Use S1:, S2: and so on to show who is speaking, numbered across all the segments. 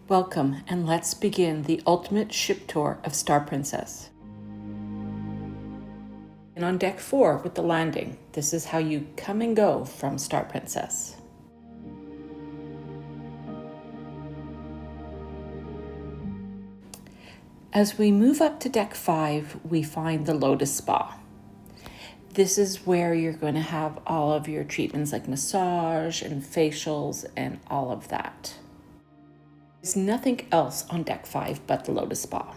S1: Welcome, and let's begin the ultimate ship tour of Star Princess. And on deck 4 with the landing, this is how you come and go from Star Princess. As we move up to deck 5, we find the Lotus Spa. This is where you're going to have all of your treatments like massage and facials and all of that. There's nothing else on deck 5 but the Lotus Spa.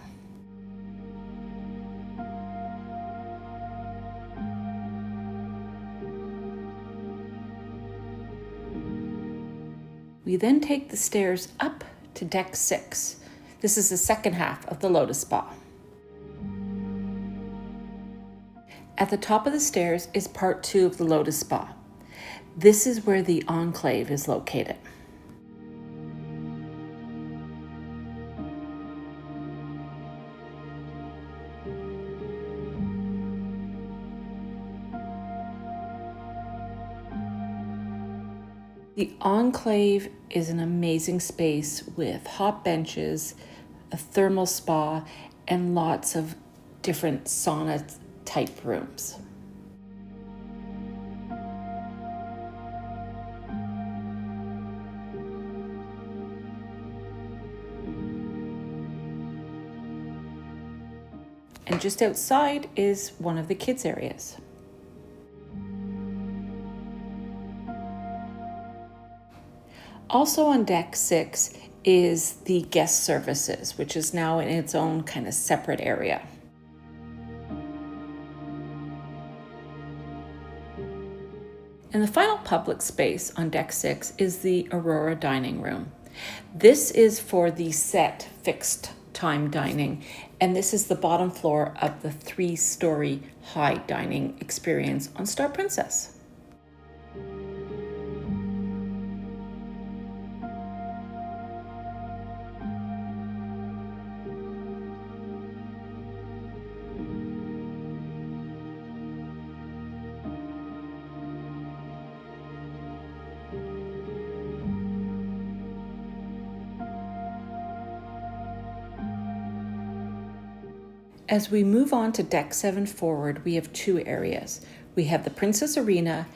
S1: We then take the stairs up to deck 6. This is the second half of the Lotus Spa. At the top of the stairs is part 2 of the Lotus Spa. This is where the enclave is located. The enclave is an amazing space with hot benches, a thermal spa, and lots of different sauna type rooms. And just outside is one of the kids' areas. Also on deck 6 is the guest services, which is now in its own kind of separate area. And the final public space on deck 6 is the Aurora dining room. This is for the set fixed time dining, and this is the bottom floor of the 3-story high dining experience on Star Princess. As we move on to deck 7 forward, we have 2 areas. We have the Princess Arena,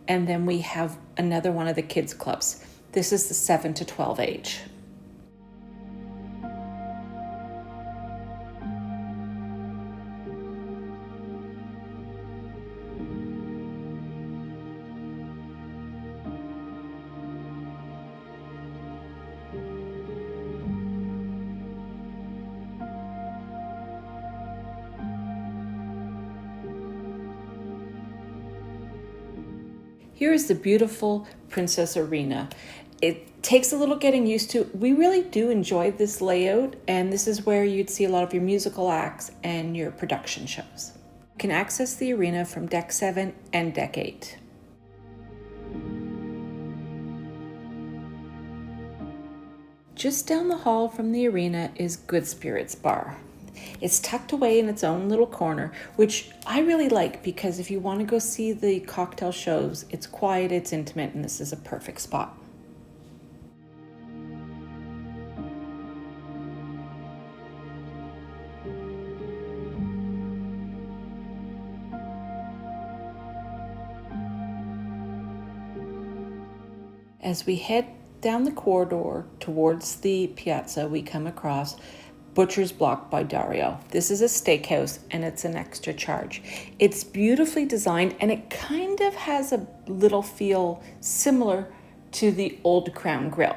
S1: and then we have another one of the kids' clubs. This is the 7 to 12 age. Here is the beautiful Princess Arena. It takes a little getting used to. We really do enjoy this layout, and this is where you'd see a lot of your musical acts and your production shows. You can access the arena from deck 7 and deck 8. Just down the hall from the arena is Good Spirits Bar. It's tucked away in its own little corner, which I really like because if you want to go see the cocktail shows, it's quiet, it's intimate, and this is a perfect spot. As we head down the corridor towards the Piazza, we come across Butcher's Block by Dario. This is a steakhouse and it's an extra charge. It's beautifully designed and it kind of has a little feel similar to the old Crown Grill.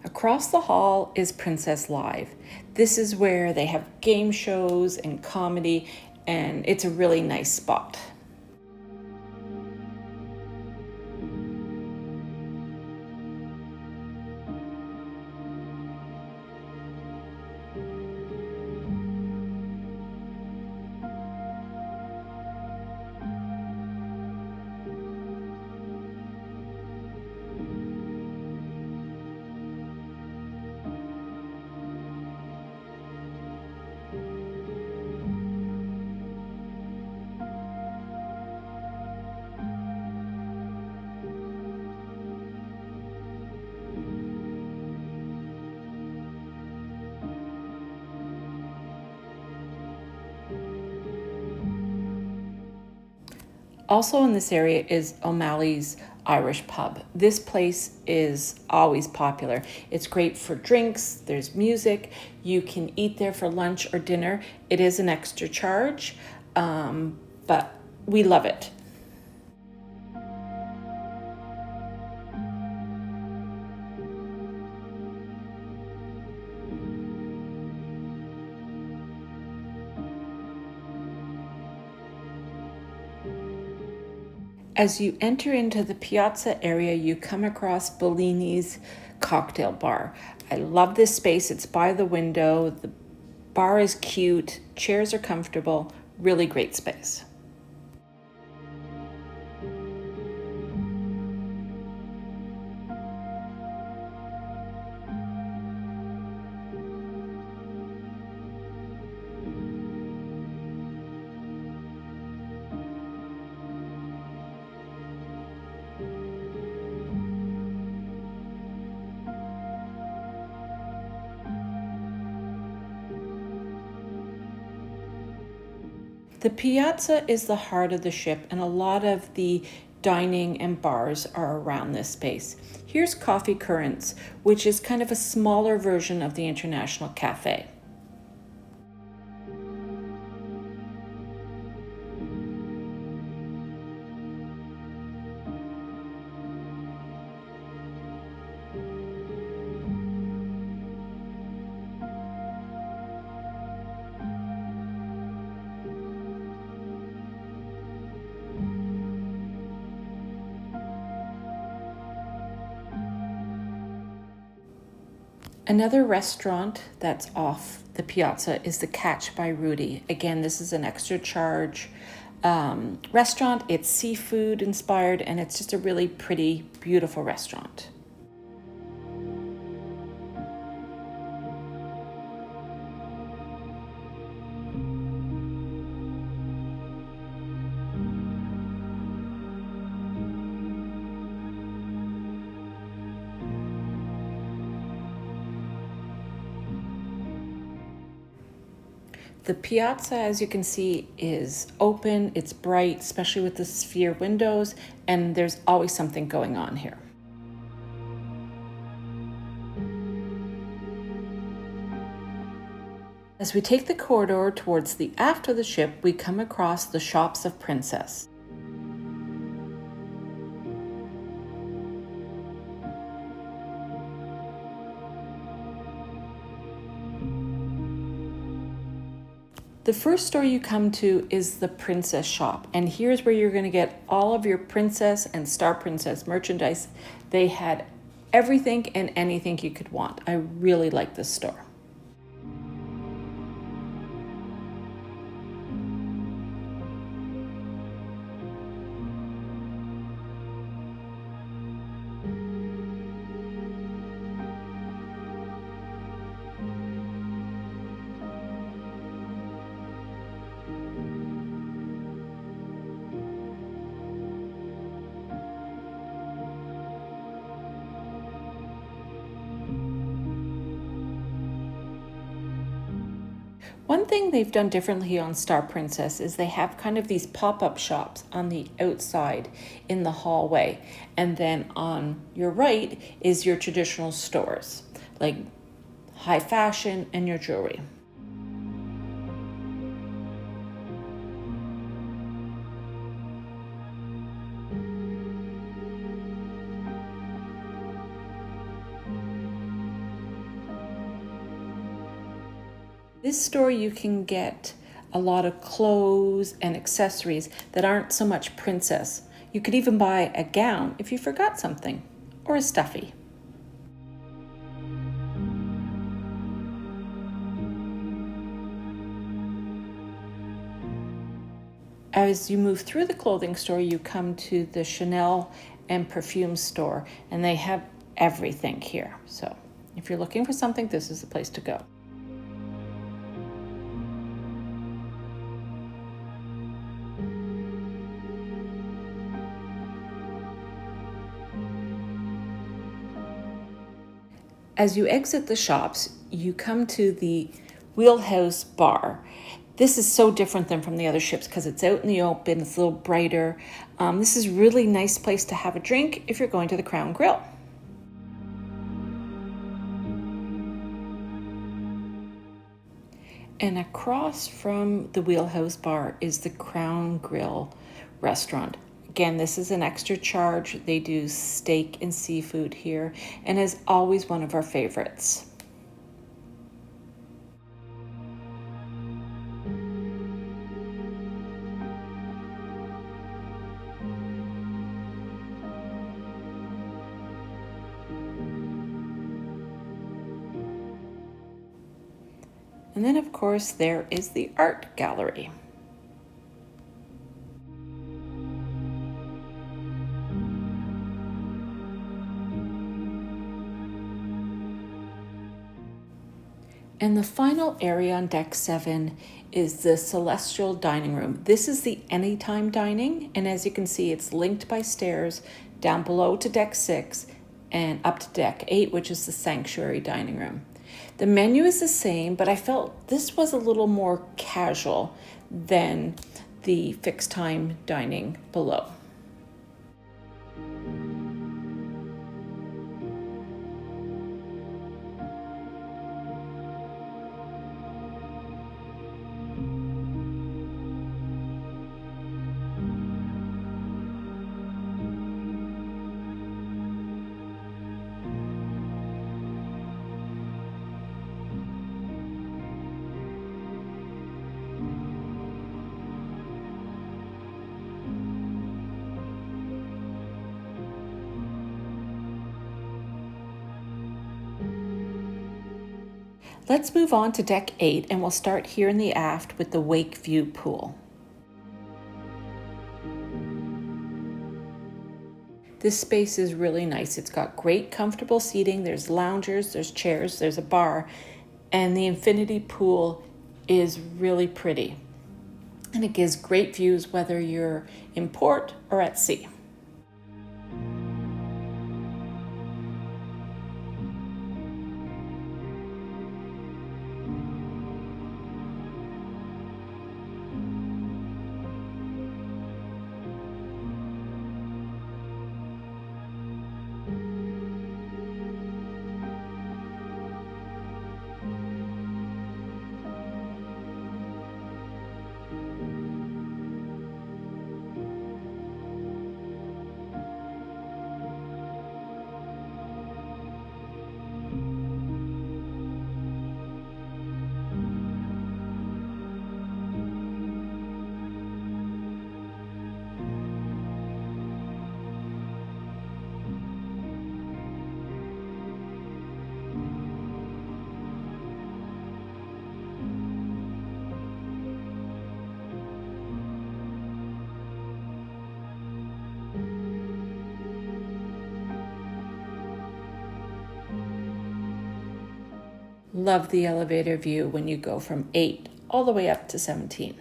S1: Across the hall is Princess Live. This is where they have game shows and comedy, and it's a really nice spot. Also in this area is O'Malley's Irish Pub. This place is always popular. It's great for drinks, there's music, you can eat there for lunch or dinner. It is an extra charge, but we love it. As you enter into the Piazza area, you come across Bellini's cocktail bar. I love this space. It's by the window. The bar is cute. Chairs are comfortable. Really great space. The Piazza is the heart of the ship, and a lot of the dining and bars are around this space. Here's Coffee Currents, which is kind of a smaller version of the International Cafe. Another restaurant that's off the Piazza is the Catch by Rudy. Again, this is an extra charge restaurant. It's seafood inspired, and it's just a really pretty, beautiful restaurant. The Piazza, as you can see, is open, it's bright, especially with the sphere windows, and there's always something going on here. As we take the corridor towards the aft of the ship, we come across the Shops of Princess. The first store you come to is the Princess Shop, and here's where you're going to get all of your Princess and Star Princess merchandise. They had everything and anything you could want. I really like this store. One thing they've done differently on Star Princess is they have kind of these pop-up shops on the outside in the hallway. And then on your right is your traditional stores, like high fashion and your jewelry. This store you can get a lot of clothes and accessories that aren't so much princess. You could even buy a gown if you forgot something, or a stuffy. As you move through the clothing store, you come to the Chanel and perfume store, and they have everything here. So if you're looking for something, this is the place to go. As you exit the shops, you come to the Wheelhouse Bar. This is so different than from the other ships because it's out in the open, it's a little brighter. This is a really nice place to have a drink if you're going to the Crown Grill. And across from the Wheelhouse Bar is the Crown Grill restaurant. Again, this is an extra charge. They do steak and seafood here and is always one of our favorites. And then, of course, there is the art gallery. And the final area on deck 7 is the Celestial Dining Room. This is the anytime dining, and as you can see, it's linked by stairs down below to deck 6 and up to deck 8, which is the Sanctuary Dining Room. The menu is the same, but I felt this was a little more casual than the fixed time dining below. Let's move on to deck 8 and we'll start here in the aft with the Wake View pool. This space is really nice. It's got great comfortable seating. There's loungers, there's chairs, there's a bar, and the infinity pool is really pretty. And it gives great views whether you're in port or at sea. Love the elevator view when you go from 8 all the way up to 17.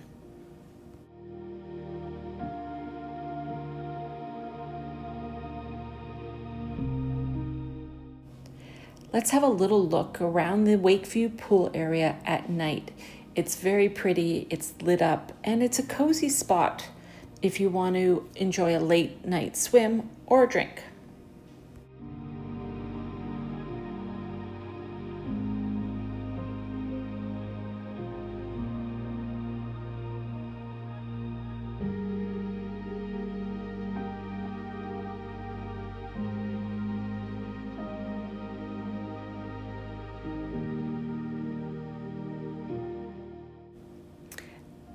S1: Let's have a little look around the Wakeview pool area at night. It's very pretty, it's lit up, and it's a cozy spot if you want to enjoy a late night swim or a drink.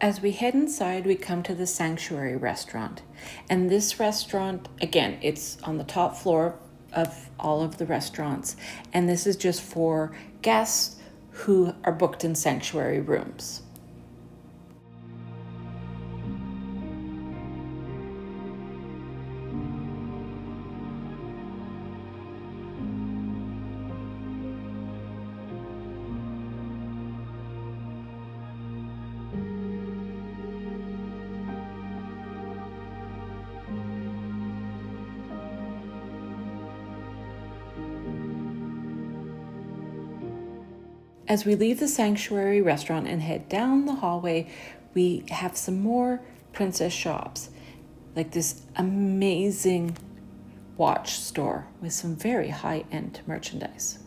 S1: As we head inside, we come to the Sanctuary restaurant. And this restaurant, again, it's on the top floor of all of the restaurants. And this is just for guests who are booked in Sanctuary rooms. As we leave the sanctuary restaurant and head down the hallway, we have some more princess shops, like this amazing watch store with some very high-end merchandise.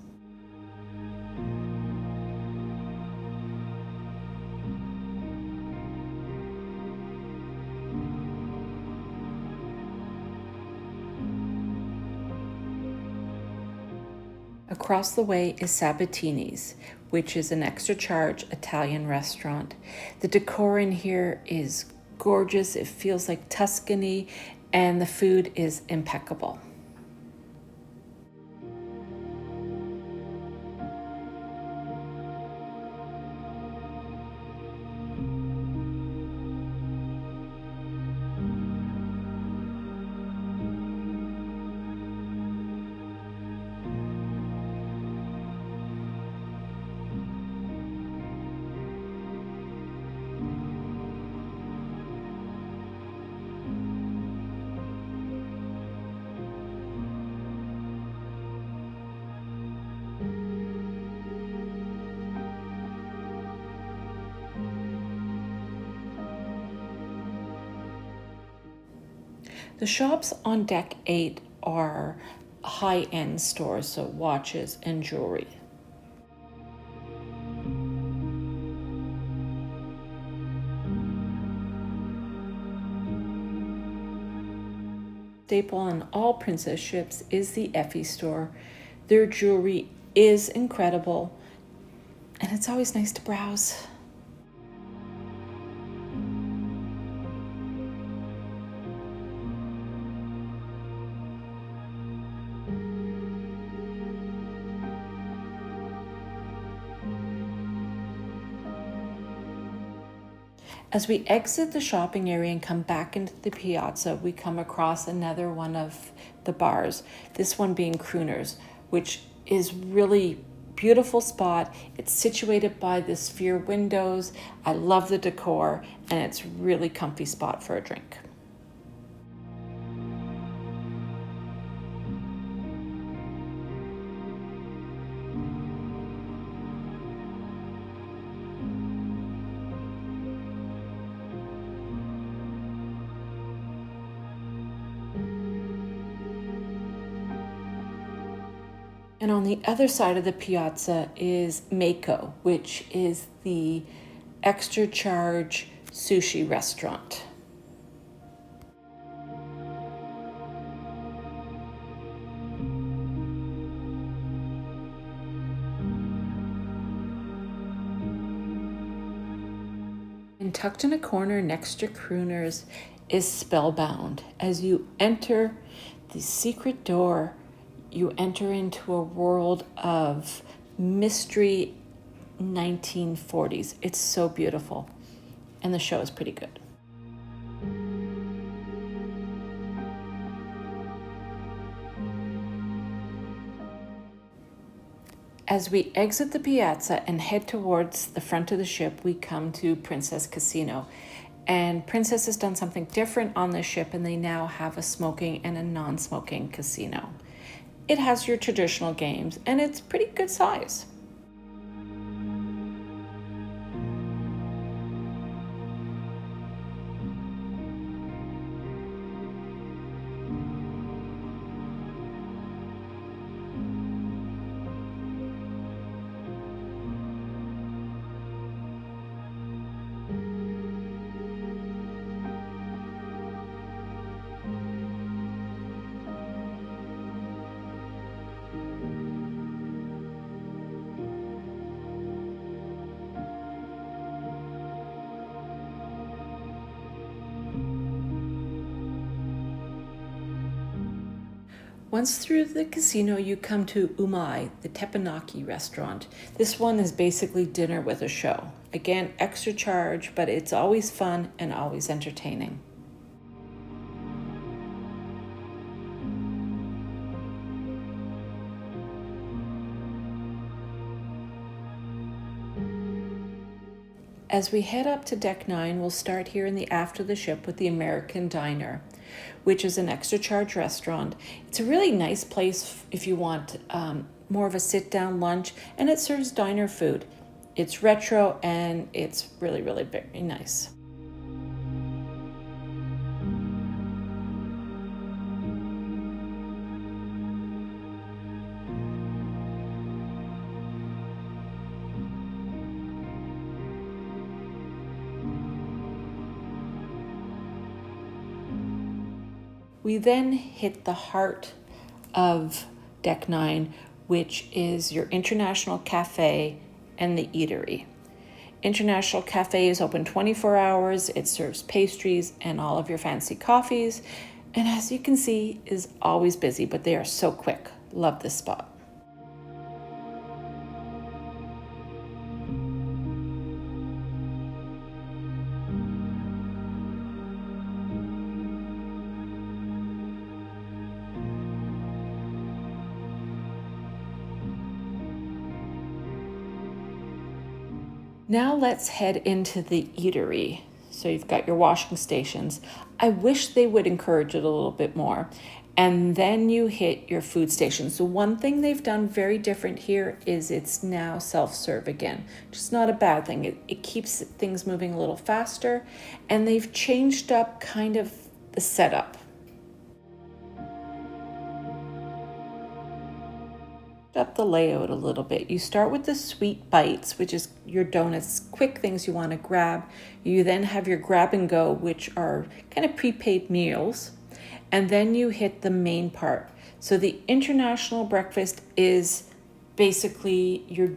S1: Across the way is Sabatini's, which is an extra charge Italian restaurant. The decor in here is gorgeous. It feels like Tuscany, and the food is impeccable. The shops on deck 8 are high-end stores, so watches and jewelry. Staple on all princess ships is the Effie store. Their jewelry is incredible, and it's always nice to browse. As we exit the shopping area and come back into the piazza, we come across another one of the bars, this one being Crooners, which is really beautiful spot. It's situated by the sphere windows. I love the decor, and it's really comfy spot for a drink. And on the other side of the piazza is Mako, which is the extra charge sushi restaurant. And tucked in a corner next to Crooners is Spellbound. As you enter the secret door, you enter into a world of mystery 1940s. It's so beautiful, and the show is pretty good. As we exit the piazza and head towards the front of the ship, we come to Princess Casino. And Princess has done something different on this ship, and they now have a smoking and a non-smoking casino. It has your traditional games, and it's pretty good size. Once through the casino, you come to Umai, the teppanyaki restaurant. This one is basically dinner with a show. Again, extra charge, but it's always fun and always entertaining. As we head up to deck 9, we'll start here in the aft of the ship with the American Diner. which is an extra charge restaurant. It's a really nice place if you want more of a sit-down lunch, and it serves diner food. It's retro and it's really, really very nice. We then hit the heart of Deck 9, which is your International Cafe and the Eatery. International Cafe is open 24 hours. It serves pastries and all of your fancy coffees. And as you can see, is always busy, but they are so quick. Love this spot. Now let's head into the eatery. So you've got your washing stations. I wish they would encourage it a little bit more. And then you hit your food station. So one thing they've done very different here is it's now self-serve again, which is not a bad thing. It keeps things moving a little faster, and they've changed up kind of the setup. Up the layout a little bit. You start with the sweet bites, which is your donuts, quick things you want to grab. You then have your grab and go, which are kind of prepaid meals. And then you hit the main part. So the international breakfast is basically your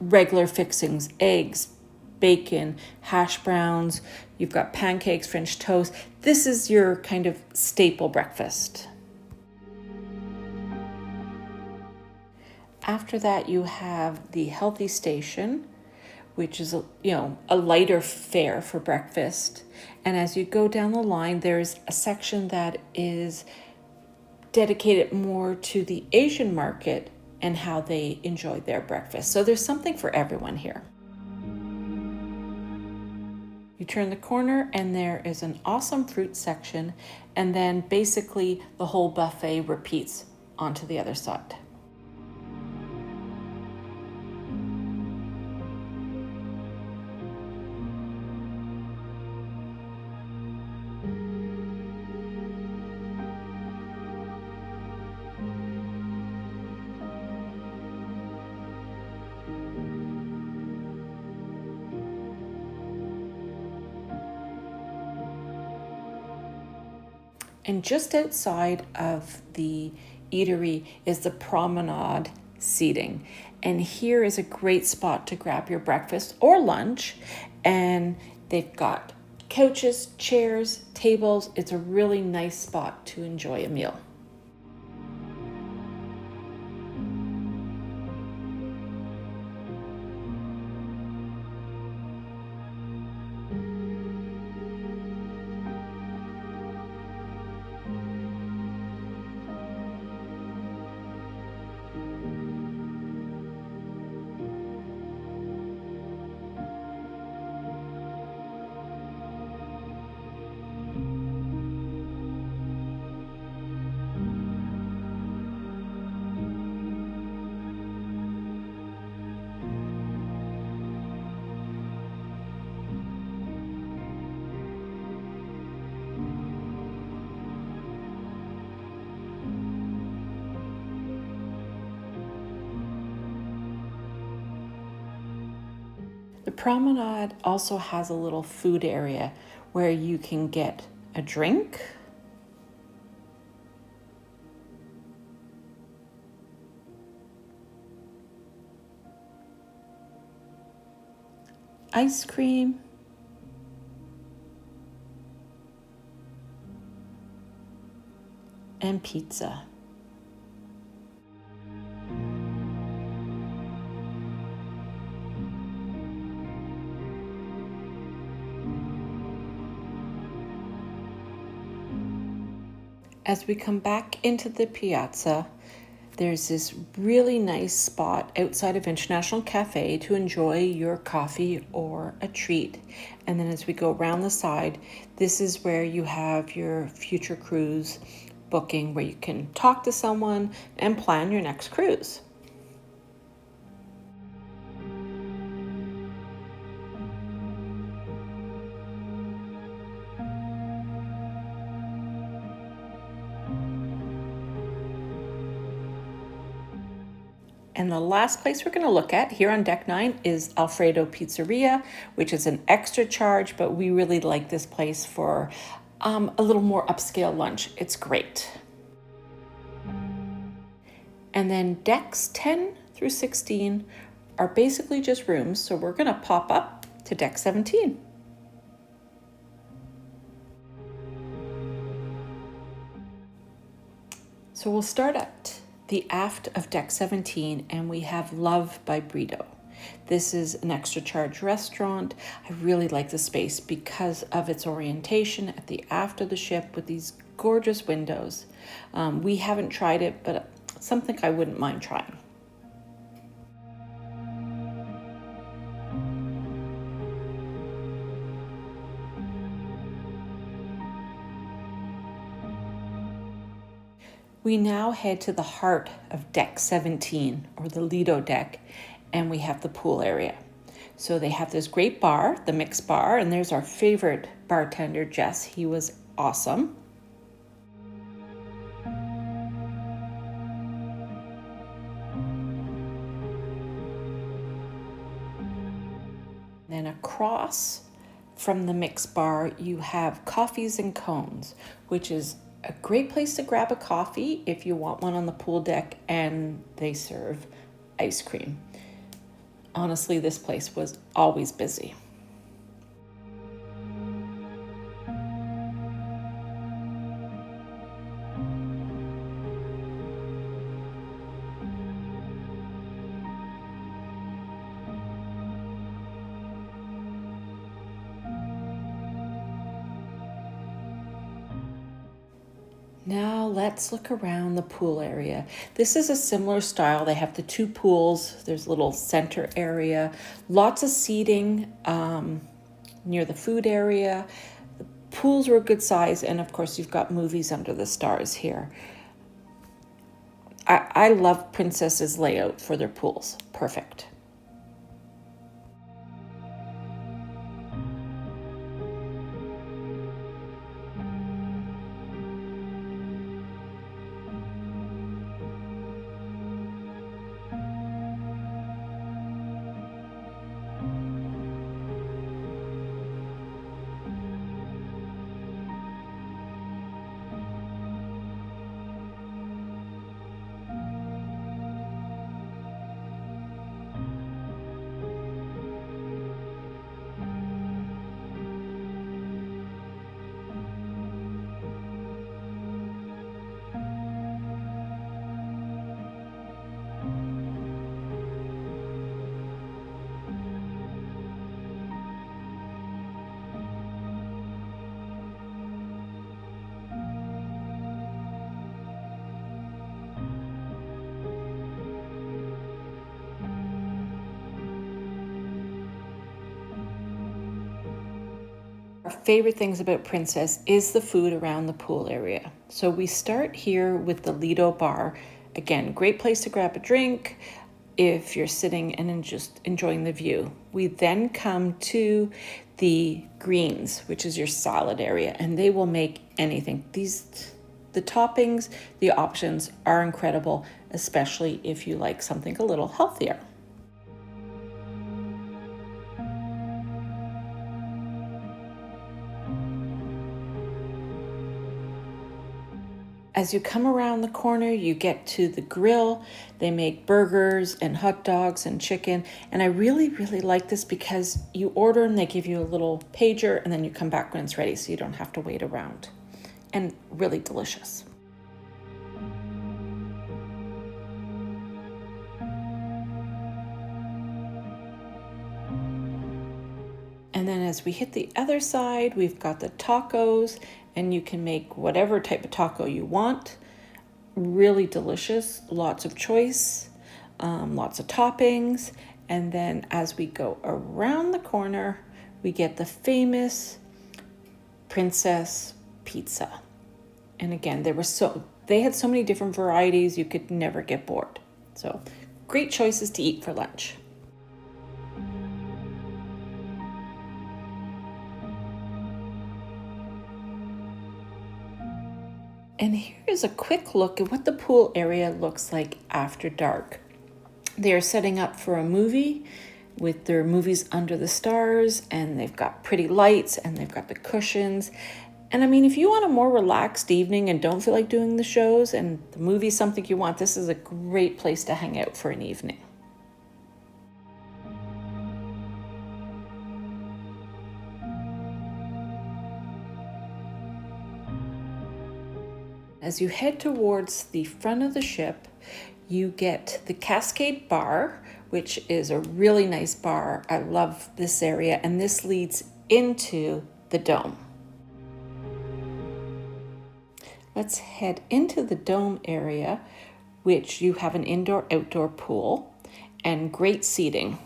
S1: regular fixings: eggs, bacon, hash browns. You've got pancakes, French toast. This is your kind of staple breakfast. After that, you have the healthy station, which is a lighter fare for breakfast. And as you go down the line, there's a section that is dedicated more to the Asian market and how they enjoy their breakfast. So there's something for everyone here. You turn the corner and there is an awesome fruit section, and then basically the whole buffet repeats onto the other side. And just outside of the eatery is the promenade seating. And here is a great spot to grab your breakfast or lunch. And they've got couches, chairs, tables. It's a really nice spot to enjoy a meal. The promenade also has a little food area where you can get a drink, ice cream, and pizza. As we come back into the piazza, there's this really nice spot outside of International Cafe to enjoy your coffee or a treat. And then as we go around the side, this is where you have your future cruise booking, where you can talk to someone and plan your next cruise. And the last place we're going to look at here on Deck 9 is Alfredo Pizzeria, which is an extra charge, but we really like this place for a little more upscale lunch. It's great. And then decks 10 through 16 are basically just rooms, so we're going to pop up to deck 17. So we'll start at the aft of deck 17, and we have Love by Brito. This is an extra charge restaurant. I really like the space because of its orientation at the aft of the ship with these gorgeous windows. We haven't tried it, but something I wouldn't mind trying. We now head to the heart of deck 17, or the Lido deck, and we have the pool area. So they have this great bar, the mixed bar, and there's our favorite bartender, Jess. He was awesome. Then across from the mixed bar, you have Coffees and Cones, which is a great place to grab a coffee if you want one on the pool deck, and they serve ice cream. Honestly, this place was always busy. Now let's look around the pool area. This is a similar style. They have the two pools. There's a little center area, lots of seating near the food area. The pools were a good size, and of course you've got movies under the stars here. I love Princess's layout for their pools. Perfect. Our favorite things about Princess is the food around the pool area. So we start here with the Lido bar. Again, great place to grab a drink if you're sitting and just enjoying the view. We then come to the greens, which is your salad area, and they will make anything. The toppings, the options are incredible, especially if you like something a little healthier. As you come around the corner, you get to the grill. They make burgers and hot dogs and chicken. And I really, really like this because you order and they give you a little pager and then you come back when it's ready so you don't have to wait around. And really delicious. And then as we hit the other side, we've got the tacos, and you can make whatever type of taco you want. really delicious, lots of choice, lots of toppings. And then as we go around the corner, we get the famous Princess Pizza. And again, they had so many different varieties, you could never get bored. So great choices to eat for lunch. And here's a quick look at what the pool area looks like after dark. They are setting up for a movie with their movies under the stars, and they've got pretty lights and they've got the cushions. And I mean, if you want a more relaxed evening and don't feel like doing the shows and the movie's something you want, this is a great place to hang out for an evening. As you head towards the front of the ship, you get the Cascade Bar, which is a really nice bar. I love this area, and this leads into the dome. Let's head into the dome area, which you have an indoor-outdoor pool and great seating.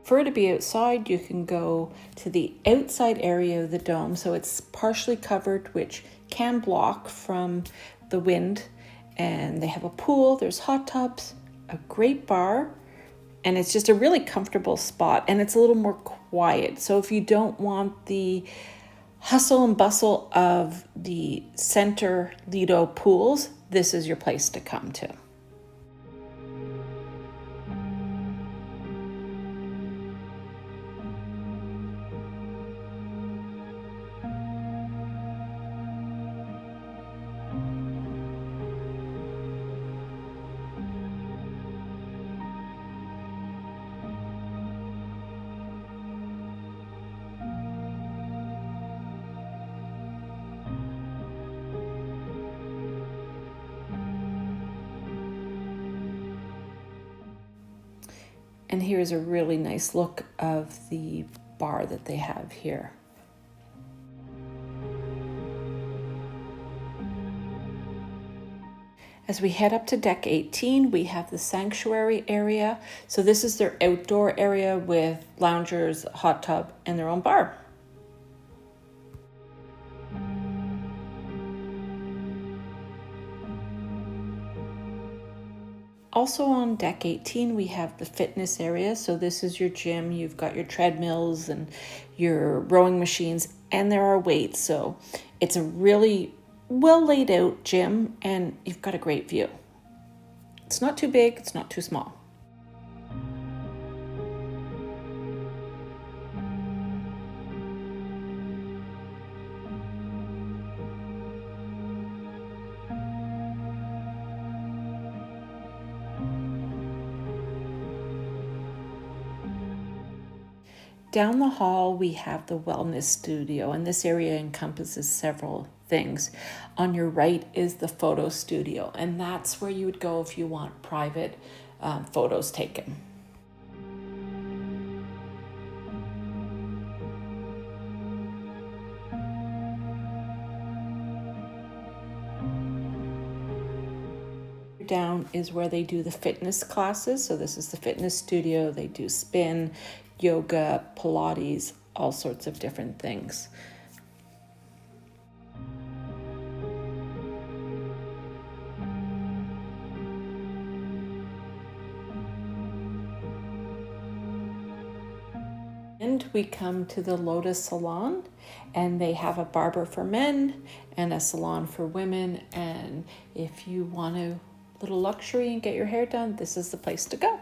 S1: For it to be outside, you can go to the outside area of the dome, so it's partially covered, which can block from the wind. And they have a pool, there's hot tubs, a great bar, and it's just a really comfortable spot, and it's a little more quiet. So if you don't want the hustle and bustle of the center Lido pools, this is your place to come to. And here's a really nice look of the bar that they have here. As we head up to deck 18, we have the sanctuary area. So this is their outdoor area with loungers, hot tub, and their own bar. Also on deck 18, we have the fitness area. So this is your gym. You've got your treadmills and your rowing machines, and there are weights. So it's a really well laid out gym, and you've got a great view. It's not too big, it's not too small. Down the hall, we have the wellness studio, and this area encompasses several things. On your right is the photo studio, and that's where you would go if you want private photos taken. Down is where they do the fitness classes. So this is the fitness studio. They do spin, yoga, Pilates, all sorts of different things. And we come to the Lotus Salon, and they have a barber for men and a salon for women. And if you want a little luxury and get your hair done, this is the place to go.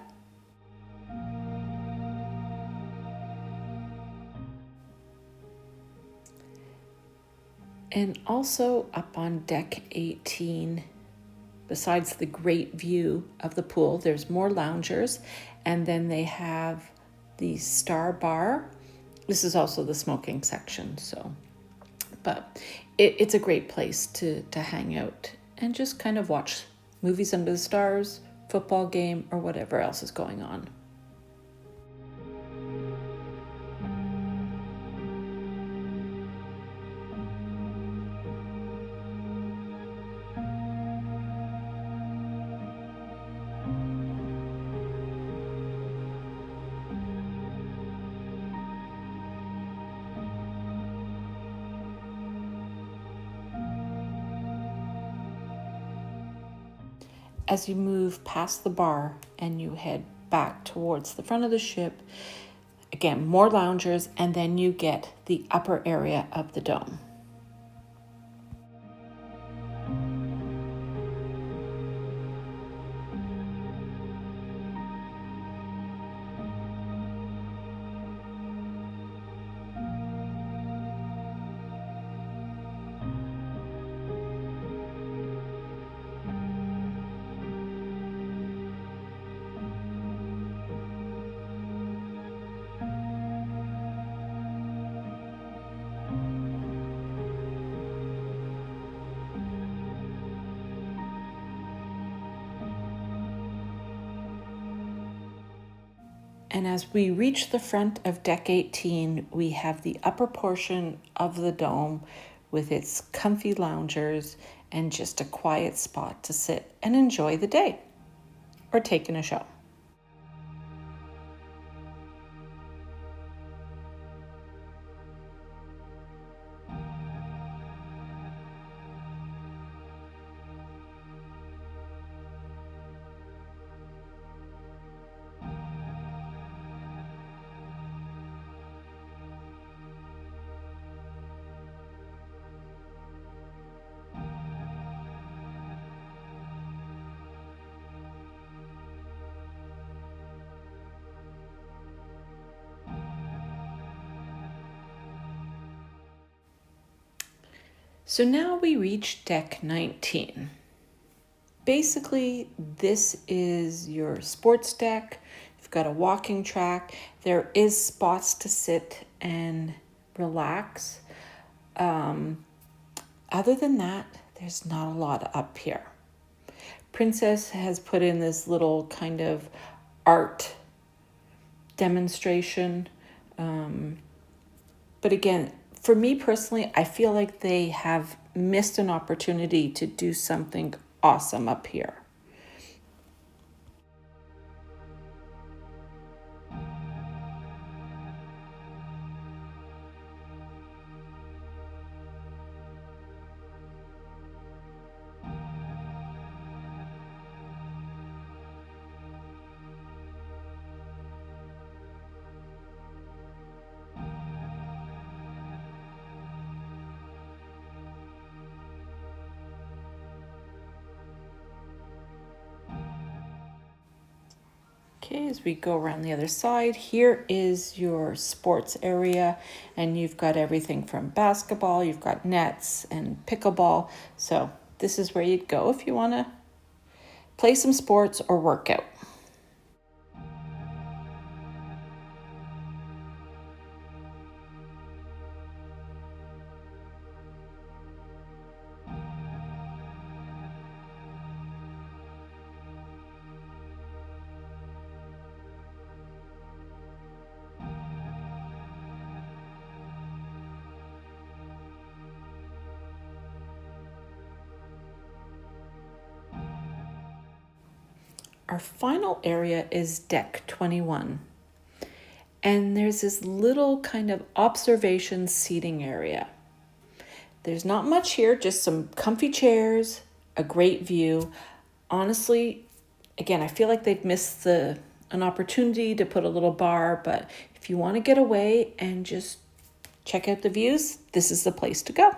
S1: And also up on deck 18, besides the great view of the pool, there's more loungers, and then they have the Star Bar. This is also the smoking section, but it's a great place to hang out and just kind of watch movies under the stars, football game, or whatever else is going on. As you move past the bar and you head back towards the front of the ship, again, more loungers, and then you get the upper area of the dome. And as we reach the front of deck 18, we have the upper portion of the dome with its comfy loungers and just a quiet spot to sit and enjoy the day or take in a show. So now we reach deck 19. Basically, this is your sports deck. You've got a walking track. There is spots to sit and relax. Other than that, there's not a lot up here. Princess has put in this little kind of art demonstration. But again, for me personally, I feel like they have missed an opportunity to do something awesome up here. Okay, as we go around the other side, here is your sports area, and you've got everything from basketball, you've got nets and pickleball. So this is where you'd go if you want to play some sports or work out. Our final area is deck 21. And there's this little kind of observation seating area. There's not much here, just some comfy chairs, a great view. Honestly, again, I feel like they've missed an opportunity to put a little bar, but if you want to get away and just check out the views, this is the place to go.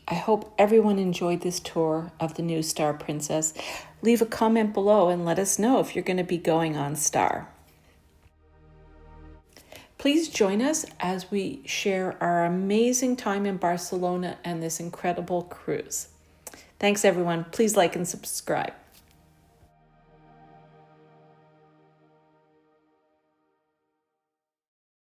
S1: I hope everyone enjoyed this tour of the new Star Princess. Leave a comment below and let us know if you're going to be going on Star. Please join us as we share our amazing time in Barcelona and this incredible cruise. Thanks, everyone. Please like and subscribe.